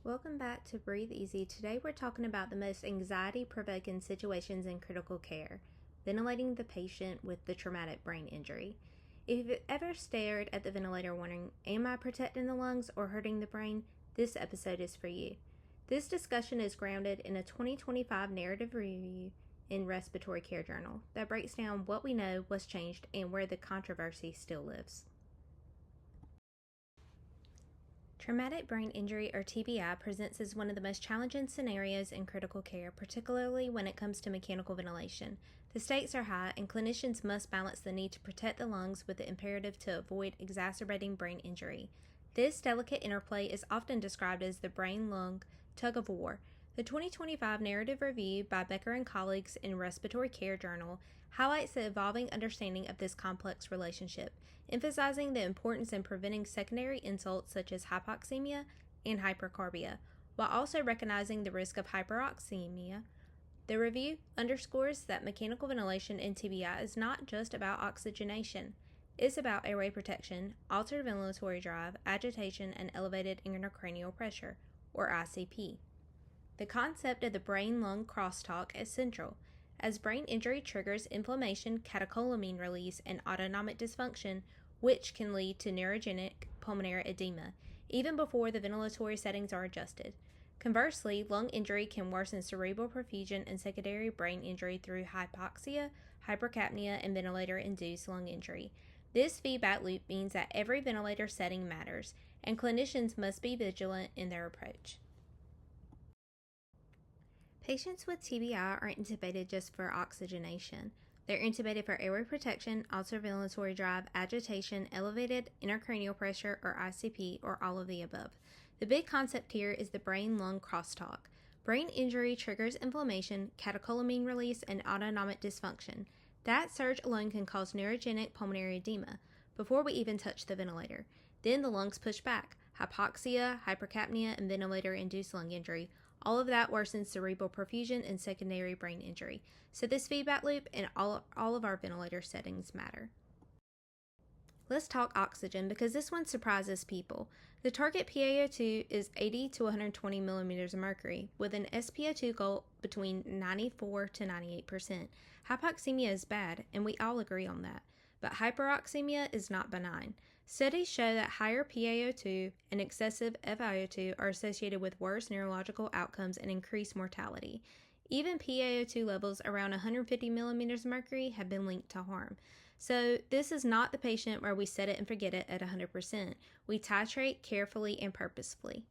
Welcome back to Breathe Easy. Today we're talking about the most anxiety-provoking situations in critical care, ventilating the patient with the traumatic brain injury. If you've ever stared at the ventilator wondering, am I protecting the lungs or hurting the brain? This episode is for you. This discussion is grounded in a 2025 narrative review in Respiratory Care Journal that breaks down what we know, what's changed, and where the controversy still lives. Traumatic brain injury, or TBI, presents as one of the most challenging scenarios in critical care, particularly when it comes to mechanical ventilation. The stakes are high, and clinicians must balance the need to protect the lungs with the imperative to avoid exacerbating brain injury. This delicate interplay is often described as the brain-lung tug-of-war. The 2025 narrative review by Becker and colleagues in Respiratory Care Journal highlights the evolving understanding of this complex relationship, emphasizing the importance in preventing secondary insults such as hypoxemia and hypercarbia, while also recognizing the risk of hyperoxemia. The review underscores that mechanical ventilation in TBI is not just about oxygenation. It's about airway protection, altered ventilatory drive, agitation, and elevated intracranial pressure, or ICP. The concept of the brain-lung crosstalk is central, as brain injury triggers inflammation, catecholamine release, and autonomic dysfunction, which can lead to neurogenic pulmonary edema, even before the ventilatory settings are adjusted. Conversely, lung injury can worsen cerebral perfusion and secondary brain injury through hypoxia, hypercapnia, and ventilator-induced lung injury. This feedback loop means that every ventilator setting matters, and clinicians must be vigilant in their approach. Patients with TBI aren't intubated just for oxygenation. They're intubated for airway protection, altered ventilatory drive, agitation, elevated intracranial pressure, or ICP, or all of the above. The big concept here is the brain-lung crosstalk. Brain injury triggers inflammation, catecholamine release, and autonomic dysfunction. That surge alone can cause neurogenic pulmonary edema before we even touch the ventilator. Then the lungs push back. Hypoxia, hypercapnia, and ventilator-induced lung injury. All of that worsens cerebral perfusion and secondary brain injury. So this feedback loop and all of our ventilator settings matter. Let's talk oxygen, because this one surprises people. The target PaO2 is 80 to 120 millimeters of mercury, with an SpO2 goal between 94 to 98%. Hypoxemia is bad, and we all agree on that. But hyperoxemia is not benign. Studies show that higher PaO2 and excessive FiO2 are associated with worse neurological outcomes and increased mortality. Even PaO2 levels around 150 millimeters of mercury have been linked to harm. So this is not the patient where we set it and forget it at 100%. We titrate carefully and purposefully.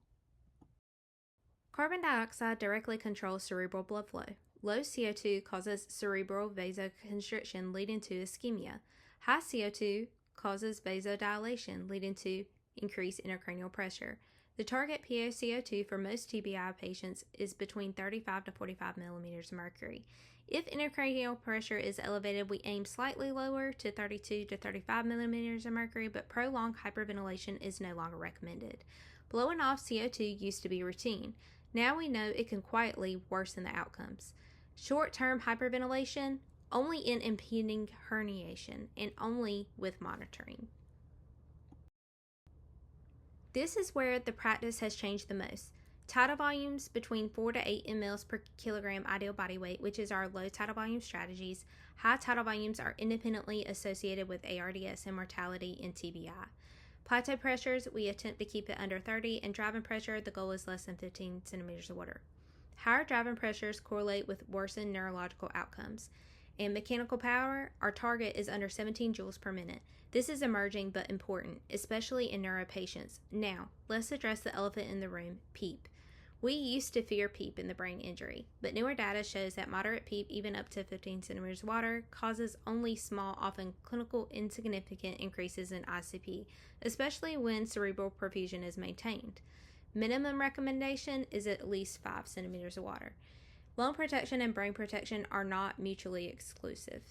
Carbon dioxide directly controls cerebral blood flow. Low CO2 causes cerebral vasoconstriction, leading to ischemia. High CO2 causes vasodilation, leading to increased intracranial pressure. The target PaCO2 for most TBI patients is between 35 to 45 millimeters of mercury. If intracranial pressure is elevated, we aim slightly lower to 32 to 35 millimeters of mercury, but prolonged hyperventilation is no longer recommended. Blowing off CO2 used to be routine. Now we know it can quietly worsen the outcomes. Short-term hyperventilation, only in impending herniation, and only with monitoring. This is where the practice has changed the most. Tidal volumes between 4 to 8 mL per kilogram ideal body weight, which is our low tidal volume strategies. High tidal volumes are independently associated with ARDS and mortality in TBI. Plateau pressures, we attempt to keep it under 30, and driving pressure, the goal is less than 15 centimeters of water. Higher driving pressures correlate with worsened neurological outcomes. And mechanical power, our target is under 17 joules per minute. This is emerging but important, especially in neuro patients. Now, let's address the elephant in the room, PEEP. We used to fear PEEP in the brain injury, but newer data shows that moderate PEEP, even up to 15 centimeters of water, causes only small, often clinical insignificant increases in ICP, especially when cerebral perfusion is maintained. Minimum recommendation is at least 5 centimeters of water. Lung protection and brain protection are not mutually exclusive.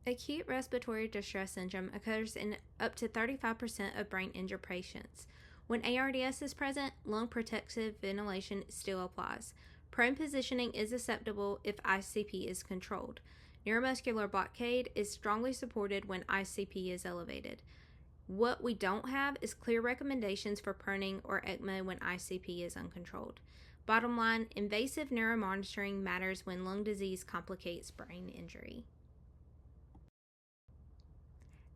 Acute respiratory distress syndrome occurs in up to 35% of brain injured patients. When ARDS is present, lung protective ventilation still applies. Prone positioning is acceptable if ICP is controlled. Neuromuscular blockade is strongly supported when ICP is elevated. What we don't have is clear recommendations for pruning or ECMO when ICP is uncontrolled. Bottom line, invasive neuromonitoring matters when lung disease complicates brain injury.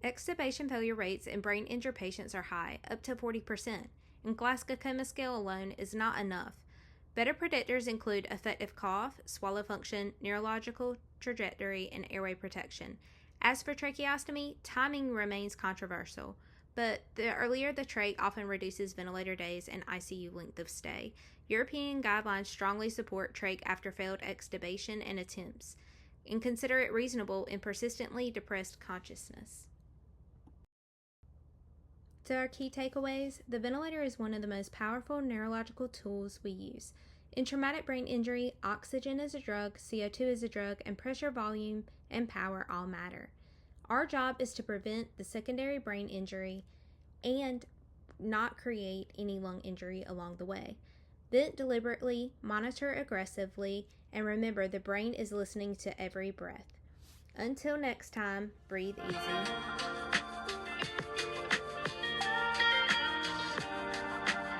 Extubation failure rates in brain injured patients are high, up to 40%, and Glasgow Coma Scale alone is not enough. Better predictors include effective cough, swallow function, neurological trajectory, and airway protection. As for tracheostomy, timing remains controversial, but the earlier the trach often reduces ventilator days and ICU length of stay. European guidelines strongly support trach after failed extubation and attempts, and consider it reasonable in persistently depressed consciousness. So our key takeaways: the ventilator is one of the most powerful neurological tools we use. In traumatic brain injury, oxygen is a drug, CO2 is a drug, and pressure, volume, and power all matter. Our job is to prevent the secondary brain injury and not create any lung injury along the way. Vent deliberately, monitor aggressively, and remember the brain is listening to every breath. Until next time, breathe easy.